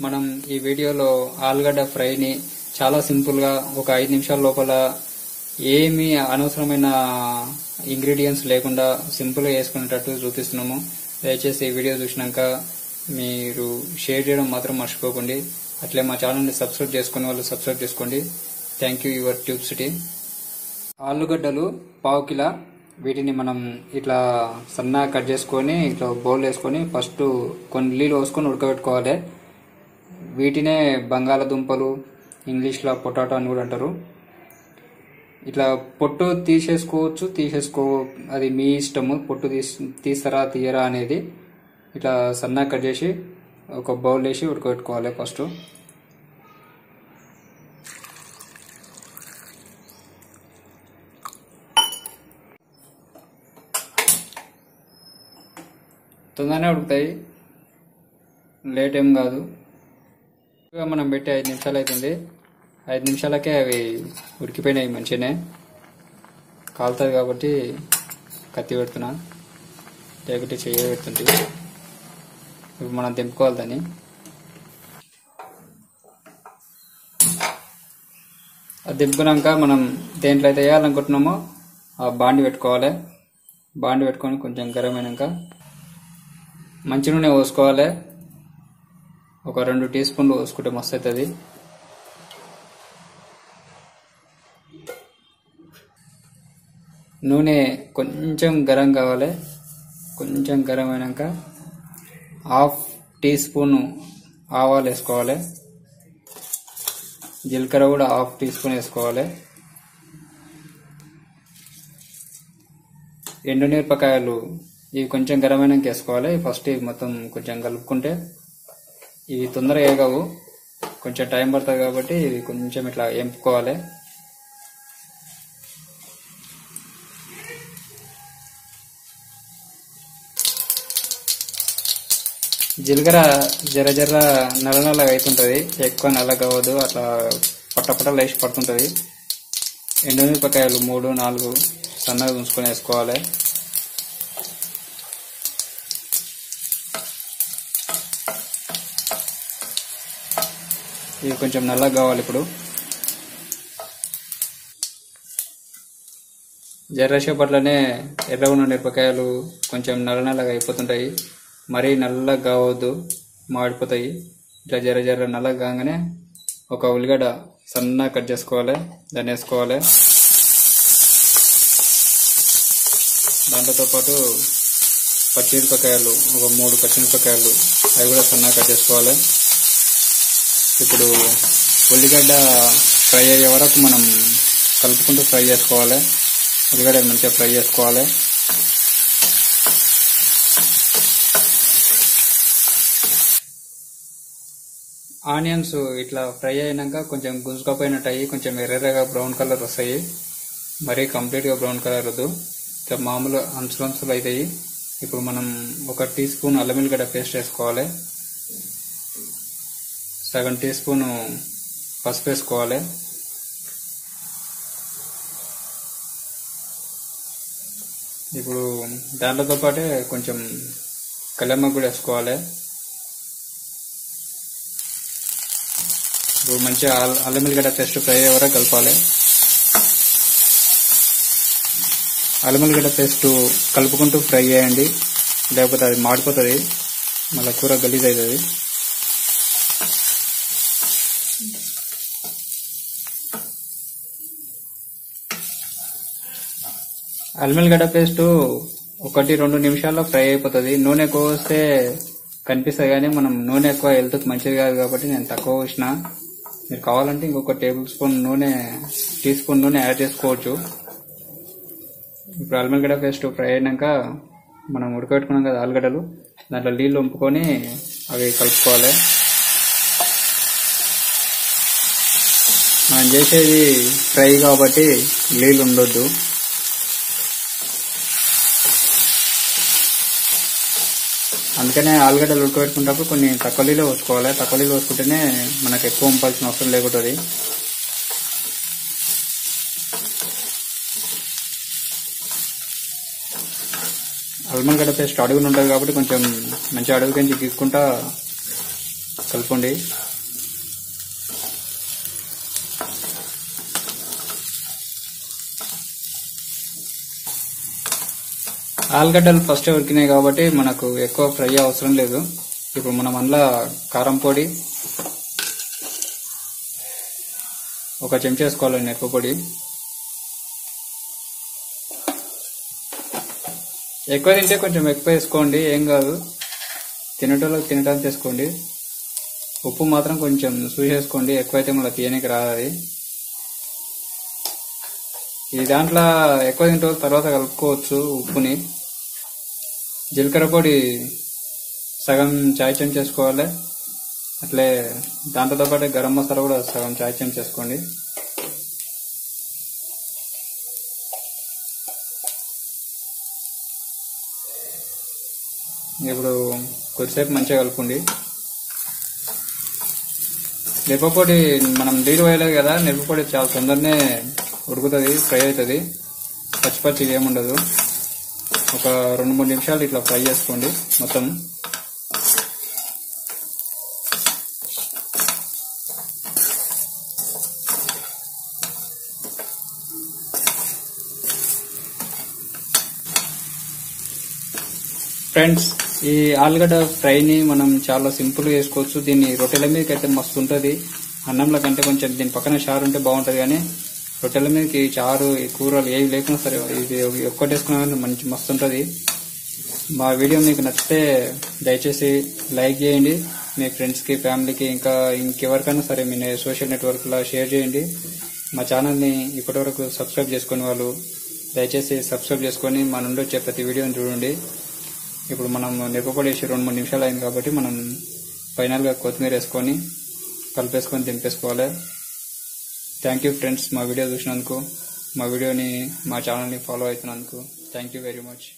మనం ఈ వీడియోలో ఆలుగడ్డ ఫ్రైని చాలా సింపుల్ గా ఒక 5 నిమిషాల లోపల ఏమీ అనవసరమైన ఇంగ్రీడియంట్స్ లేకుండా సింపుల్ గా చేసుకునేటట్టు చూపిస్తున్నాము. దయచేసి ఈ వీడియో చూసినాక మీరు షేర్ చేయడం మాత్రం మర్చిపోకండి. అట్లే మా ఛానల్ ని సబ్స్క్రైబ్ చేసుకునే వాళ్ళు సబ్స్క్రైబ్ చేసుకోండి. Thank you your tube city. ఆలుగడ్డలు 1/2 కిలో. వీటిని మనం ఇట్లా సన్నగా కట్ చేసుకొని ఇట్లా బౌల్ వేసుకొని ఫస్ట్ కొన్ని నీళ్ళు పోసుకొని ఉడకబెట్టుకోవాలి. వీటినే బంగాళదుంపలు, ఇంగ్లీష్లో పొటాటో అని కూడా అంటారు. ఇట్లా పొట్టు తీసేసుకోవచ్చు, అది మీ ఇష్టము. పొట్టు తీస్తారా తీయరా అనేది. ఇట్లా సన్నగా కట్ చేసి ఒక బౌల్ వేసి ఉడకబెట్టుకోవాలి. ఫస్ట్ తొందరనే ఉడుకుతాయి, లేట్ ఏం కాదు. మనం పెట్టి 5 నిమిషాలు అవుతుంది. 5 నిమిషాలకే అవి ఉడికిపోయినాయి. మంచిగానే కాలుతుంది కాబట్టి కత్తి పెడుతున్నా, లేకపోతే చెయ్యి పెడుతుంది. ఇప్పుడు మనం దింపుకోవాలి దాన్ని. అది దింపుకున్నాక మనం దేంట్లో అయితే వేయాలనుకుంటున్నామో ఆ బాండి పెట్టుకోవాలి. బాండి పెట్టుకొని కొంచెం గరం అయినాక మంచి నూనె పోసుకోవాలి. ఒక 2 టీ స్పూన్లు పోసుకుంటే మస్తు అవుతుంది. నూనె కొంచెం గరం కావాలి. కొంచెం గరం అయినాక 1/2 టీ స్పూన్ ఆవాలు వేసుకోవాలి. జీలకర్ర కూడా 1/2 టీ స్పూన్ వేసుకోవాలి. ఎండుమిరపకాయలు ఇవి కొంచెం గరమైనాక వేసుకోవాలి. ఫస్ట్ ఇవి మొత్తం కొంచెం కలుపుకుంటే ఇవి తొందరగా వేగవు, కొంచెం టైం పడుతుంది కాబట్టి ఇవి కొంచెం ఇట్లా ఎంపుకోవాలి. జీలకర్ర జర్ర నల్లగా అవుతుంటది, ఎక్కువ నల్లగా అవ్వదు, అట్లా పట్టపట్టలు వేసి పడుతుంటది. ఎండుమిరపకాయలు 3-4 సన్నగా ఉంచుకొని వేసుకోవాలి. ఇవి కొంచెం నల్లగా కావాలి. ఇప్పుడు జర్రసేపట్లోనే ఎర్రగా ఉన్న మిరపకాయలు కొంచెం నల్లగా అయిపోతుంటాయి. మరీ నల్లగా కావద్దు, మాడిపోతాయి. ఇట్లా జర్ర నల్లగా కాగానే ఒక ఉల్లిగడ్డ సన్నగా కట్ చేసుకోవాలి, దాన్ని వేసుకోవాలి. దాంతో పాటు పచ్చిమిరపకాయలు ఒక 3 పచ్చిమిరపకాయలు, అవి కూడా సన్నగా కట్ చేసుకోవాలి. ఇప్పుడు ఉల్లిగడ్డ ఫ్రై అయ్యే వరకు మనం కలుపుకుంటూ ఫ్రై చేసుకోవాలి. ఉల్లిగడ్డ మంచిగా ఫ్రై చేసుకోవాలి. ఆనియన్స్ ఇట్లా ఫ్రై అయినాక కొంచెం గుంజుకపోయినట్టు అయ్యి కొంచెం ఎర్రగా బ్రౌన్ కలర్ వస్తాయి. మరీ కంప్లీట్గా బ్రౌన్ కలర్ వద్దు, ఇట్లా మామూలు అంచులు అవుతాయి. ఇప్పుడు మనం 1 టీ స్పూన్ అల్లం వెల్లిగడ్డ పేస్ట్ వేసుకోవాలి. సగం టీ స్పూన్ పసుపు వేసుకోవాలి. ఇప్పుడు దాంట్తో పాటే కొంచెం కల్లెమ్మకు కూడా వేసుకోవాలి. ఇప్పుడు మంచిగా అల్లం వెల్లిగడ్డ పేస్ట్ ఫ్రై అయ్యే వరకు కలపాలి. అల్లం వెల్లిగడ్డ పేస్ట్ కలుపుకుంటూ ఫ్రై చేయండి, లేకపోతే అది మాడిపోతుంది, మళ్ళీ కూర గలీజ్ అవుతుంది. అల్లం వెల్లిగడ్డ పేస్ట్ 1-2 నిమిషాల్లో ఫ్రై అయిపోతుంది. నూనె ఎక్కువ వస్తే కనిపిస్తుంది, కానీ మనం నూనె ఎక్కువ హెల్త్కి మంచిది కాదు కాబట్టి నేను తక్కువ వేసిన. మీరు కావాలంటే ఇంకొక టీ స్పూన్ నూనె యాడ్ చేసుకోవచ్చు. ఇప్పుడు అల్లం వెల్లిగడ్డ పేస్ట్ ఫ్రై అయినాక మనం ఉడకబెట్టుకున్నాం కదా ఆలుగడ్డలు, దాంట్లో నీళ్ళు వంపుకొని అవి కలుపుకోవాలి. మనం చేసేది ఫ్రై కాబట్టి నీళ్ళు ఉండొద్దు. అందుకనే ఆలుగడ్డలు ఉడకబెట్టుకున్నప్పుడు కొన్ని తక్కువ నీళ్ళు పోసుకోవాలి. తక్కువ నీళ్ళు పోసుకుంటేనే మనకు ఎక్కువ వంపాల్సిన అవసరం లేకుంటుంది. అల్లం గడ్డ పేస్ట్ అడుగున ఉంటుంది కాబట్టి కొంచెం మంచి అడుగు నుంచి గీక్కుంటా కలుపుకోండి. ఆలుగడ్డలు ఫస్ట్ ఉడికినాయి కాబట్టి మనకు ఎక్కువ ఫ్రై అవసరం లేదు. ఇప్పుడు మనం అందులో కారం పొడి ఒక చెంచా వేసుకోవాలండి, మిరప పొడి. ఎక్కువ తింటే కొంచెం ఎక్కువ వేసుకోండి, ఏం కాదు. తినేటోళ్ళకి తినడానికి వేసుకోండి. ఉప్పు మాత్రం కొంచెం చూసేసుకోండి, ఎక్కువైతే మళ్ళీ తీయనికి రాదు. ఈ దాంట్లో ఎక్కువ తింటే తర్వాత కలుపుకోవచ్చు ఉప్పుని. జీలకర్ర పొడి సగం చాయ్ చెంచా చేసుకోవాలి. అట్లే దాంతో పాటు గరం మసాలా కూడా సగం చాయ్ చెంచా చేసుకోండి. ఇప్పుడు కొద్దిసేపు మంచిగా కలుపుకోండి. మిరపపొడి మనం నీరు వేయలేదు కదా, మిరపపొడి చాలా తొందరనే ఉడుకుతుంది, ఫ్రై అవుతుంది. పచ్చిపచ్చిగా ఏముండదు. ఒక 2-3 నిమిషాలు ఇట్లా ఫ్రై చేసుకోండి మొత్తం. ఫ్రెండ్స్, ఈ ఆలుగడ్డ ఫ్రైని మనం చాలా సింపుల్ గా చేసుకోవచ్చు. దీన్ని రొట్టెల మీదకి అయితే మస్తు ఉంటుంది. అన్నంలో కంటే కొంచెం దీని పక్కన చారు ఉంటే బాగుంటుంది, కానీ రొట్టెల మీదకి చారు కూరలు ఏవి లేకున్నా సరే ఇది ఒక్కటేసుకున్నా మంచి మస్తు ఉంటుంది. మా వీడియో మీకు నచ్చితే దయచేసి లైక్ చేయండి. మీ ఫ్రెండ్స్కి, ఫ్యామిలీకి, ఇంకా ఇంకెవరికైనా సరే మీ సోషల్ నెట్వర్క్లో షేర్ చేయండి. మా ఛానల్ని ఇప్పటివరకు సబ్స్క్రైబ్ చేసుకునే వాళ్ళు దయచేసి సబ్స్క్రైబ్ చేసుకొని మా నుండి వచ్చే ప్రతి వీడియోని చూడండి. ఇప్పుడు మనం మిరపపొడి వేసి 2-3 నిమిషాలు అయింది కాబట్టి మనం ఫైనల్గా కొత్తిమీర వేసుకొని కలిపేసుకొని దింపేసుకోవాలి. థ్యాంక్ యూ ఫ్రెండ్స్, మా వీడియో చూసినందుకు, మా ఛానల్ని ఫాలో అవుతున్నందుకు థ్యాంక్ యూ వెరీ మచ్.